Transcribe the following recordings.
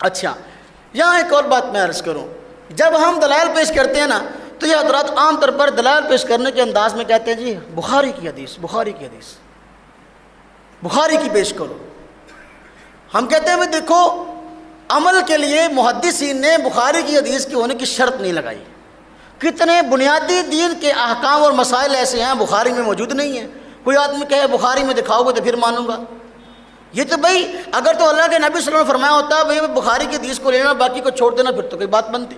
اچھا، یہاں ایک اور بات میں عرض کروں، جب ہم دلائل پیش کرتے ہیں نا تو یہ حضرات عام طور پر دلائل پیش کرنے کے انداز میں کہتے ہیں جی بخاری کی حدیث، بخاری کی حدیث، بخاری کی پیش کرو۔ ہم کہتے ہیں بھائی دیکھو، عمل کے لیے محدثین نے بخاری کی حدیث کی ہونے کی شرط نہیں لگائی۔ کتنے بنیادی دین کے احکام اور مسائل ایسے ہیں بخاری میں موجود نہیں ہیں، کوئی آدمی کہے بخاری میں دکھاؤ گے تو پھر مانوں گا۔ یہ تو بھائی اگر تو اللہ کے نبی صلی اللہ علیہ وسلم نے فرمایا ہوتا بھائی بخاری کی حدیث کو لینا باقی کو چھوڑ دینا، پھر تو کوئی بات بنتی،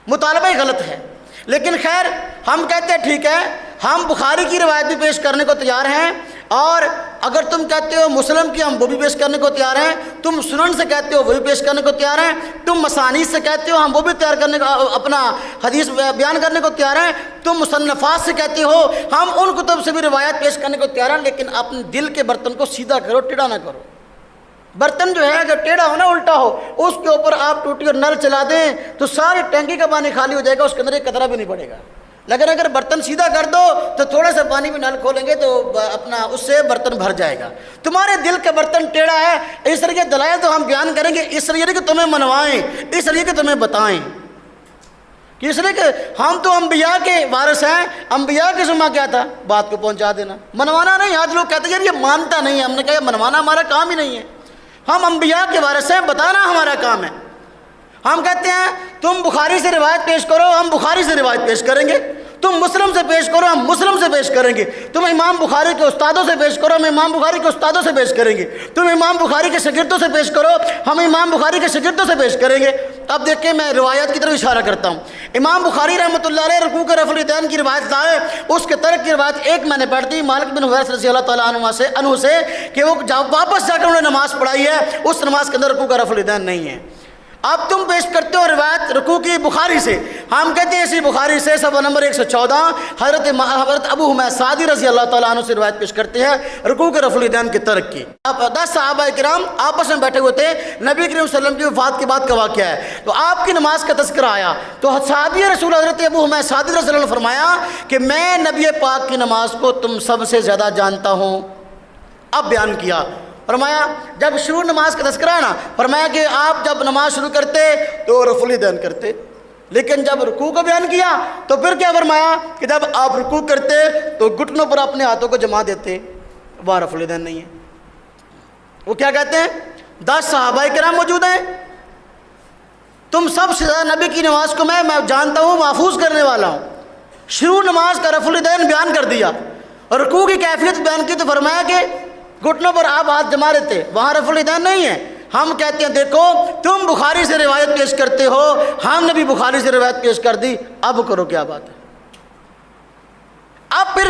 مطالبہ ہی غلط ہے۔ لیکن خیر ہم کہتے ہیں ٹھیک ہے، ہم بخاری کی روایت بھی پیش کرنے کو تیار ہیں، اور اگر تم کہتے ہو مسلم کی ہم وہ بھی پیش کرنے کو تیار ہیں، تم سنن سے کہتے ہو وہ بھی پیش کرنے کو تیار ہیں، تم مسانید سے کہتے ہو ہم وہ بھی تیار کرنے کا اپنا حدیث بیان کرنے کو تیار ہیں، تم مصنفات سے کہتے ہو ہم ان کتب سے بھی روایت پیش کرنے کو تیار ہیں، لیکن اپنے دل کے برتن کو سیدھا کرو، ٹیڑھا نہ کرو۔ برتن جو ہے اگر ٹیڑھا ہو نا، الٹا ہو، اس کے اوپر آپ ٹوٹی اور نل چلا دیں تو ساری ٹینکی کا پانی خالی ہو جائے گا، اس کے اندر ایک قطرہ بھی نہیں پڑے گا۔ لیکن اگر برتن سیدھا کر دو تو تھوڑا سا پانی میں نل کھولیں گے تو اپنا اس سے برتن بھر جائے گا۔ تمہارے دل کا برتن ٹیڑھا ہے، اس لیے دلائل تو ہم بیان کریں گے اس لیے کہ تمہیں منوائیں، اس لیے کہ تمہیں بتائیں، کہ اس لیے کہ ہم تو انبیاء کے وارث ہیں۔ انبیاء کی ذمہ کیا تھا؟ بات کو پہنچا دینا، منوانا نہیں۔ آج لوگ کہتے ہیں یار یہ مانتا نہیں ہے، ہم نے کہا منوانا ہمارا کام ہی نہیں ہے، ہم انبیاء کے وارث ہیں، بتانا ہمارا کام ہے۔ ہم کہتے ہیں تم بخاری سے روایت پیش کرو، ہم بخاری سے روایت پیش کریں گے، تم مسلم سے پیش کرو، ہم مسلم سے پیش کریں گے، تم امام بخاری کے استادوں سے پیش کرو، ہم امام بخاری کے استادوں سے پیش کریں گے، تم امام بخاری کے شاگردوں سے پیش کرو، ہم امام بخاری کے شاگردوں سے پیش کریں گے۔ اب دیکھیں میں روایت کی طرف اشارہ کرتا ہوں۔ امام بخاری رحمۃ اللہ علیہ رکوع کے رفع الیدین کی روایت لائے، اس کے ترک کی روایت ایک میں نے پڑھ دی مالک بن حویرث رضی اللہ تعالیٰ عنہ سے کہ وہ واپس جا کر انہوں نے نماز پڑھائی ہے، اس نماز کے اندر رکوع کا رفع الیدین نہیں ہے۔ اب تم پیش کرتے ہو روایت رکوع کی بخاری سے، ہم کہتے ہیں اسی بخاری سے صفحہ نمبر 114 حضرت ابو حمید سعدی رضی اللہ تعالیٰ عنہ سے روایت پیش کرتے ہیں رکوع کے رفع الیدین کے ترک کی۔ اب 10 صحابہ کرام آپس میں بیٹھے ہوئے تھے، نبی کریم صلی اللہ علیہ وسلم کی وفات کے بعد کا واقعہ ہے، تو آپ کی نماز کا تذکرہ آیا تو صحابی رسول حضرت ابو حمید سعدی رضی اللہ عنہ نے فرمایا کہ میں نبی پاک کی نماز کو تم سب سے زیادہ جانتا ہوں۔ اب بیان کیا، فرمایا جب شروع نماز کا تذکرہ ہے نا، فرمایا کہ آپ جب نماز شروع کرتے تو رفع الیدین کرتے، لیکن جب رکوع کو بیان کیا تو پھر کیا فرمایا کہ جب آپ رکوع کرتے تو گھٹنوں پر اپنے ہاتھوں کو جما دیتے، وہاں رفع الیدین نہیں ہے۔ وہ کیا کہتے ہیں 10 صحابہ کرام موجود ہیں، تم سب سے زیادہ نبی کی نماز کو میں جانتا ہوں، محفوظ کرنے والا ہوں۔ شروع نماز کا رفع الیدین بیان کر دیا اور رکوع کی کیفیت بیان کی تو فرمایا کہ گھٹنوں پر آپ ہاتھ جما لیتے، وہاں رفع الیدین نہیں ہے۔ ہم کہتے ہیں دیکھو تم بخاری سے روایت پیش کرتے ہو، ہم نے بھی بخاری سے روایت پیش کر دی، اب کرو کیا بات ہے۔ اب پھر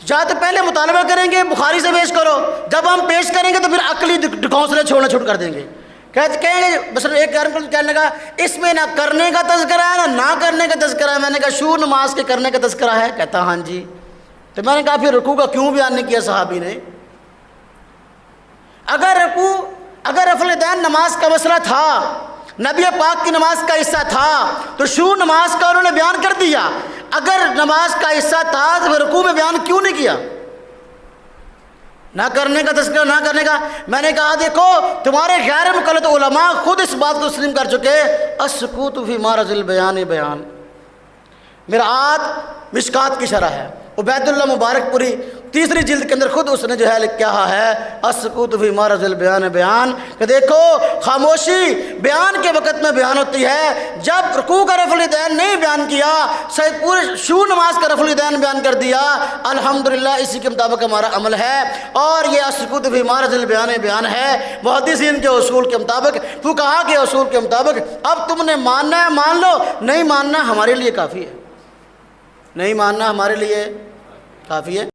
یا تو پہلے مطالبہ کریں گے بخاری سے پیش کرو، جب ہم پیش کریں گے تو پھر عقلی ڈھکوسلے چھوڑنا شروع کر دیں گے، کہیں گے بس ایک کہنے لگا اس میں نہ کرنے کا تذکرہ ہے نہ کرنے کا تذکرہ ہے۔ میں نے کہا شروع نماز کے کرنے کا تذکرہ ہے، کہتا ہاں جی۔ تو میں نے کہا پھر رکوع کا کیوں بیان نہیں کیا صحابی نے؟ اگر رفع الیدین نماز کا مسئلہ تھا، نبی پاک کی نماز کا حصہ تھا تو شروع نماز کا انہوں نے بیان کر دیا، اگر نماز کا حصہ تھا تو رکوع میں بیان کیوں نہیں کیا؟ نہ کرنے کا تذکرہ نہ کرنے کا۔ میں نے کہا دیکھو تمہارے غیر مقلد علماء خود اس بات کو تسلیم کر چکے، السکوت فی معرض البیان بیان۔ مرآت مشکات کی شرح ہے، عبید اللہ مبارک پوری 3 جلد کے اندر خود اس نے جو ہے کہا ہے السکوت فی معرض البیان بیان، کہ دیکھو خاموشی بیان کے وقت میں بیان ہوتی ہے، جب رکوع کا رفع الیدین نہیں بیان کیا، صحیح پورے شروع نماز کا رفع الیدین بیان کر دیا، الحمدللہ اسی کے مطابق ہمارا عمل ہے، اور یہ السکوت فی معرض البیان بیان ہے محدثین کے اصول کے مطابق، فقہاء کے اصول کے مطابق۔ اب تم نے ماننا ہے مان لو، نہیں ماننا ہمارے لیے کافی ہے، نہیں ماننا ہمارے لیے کافی ہے۔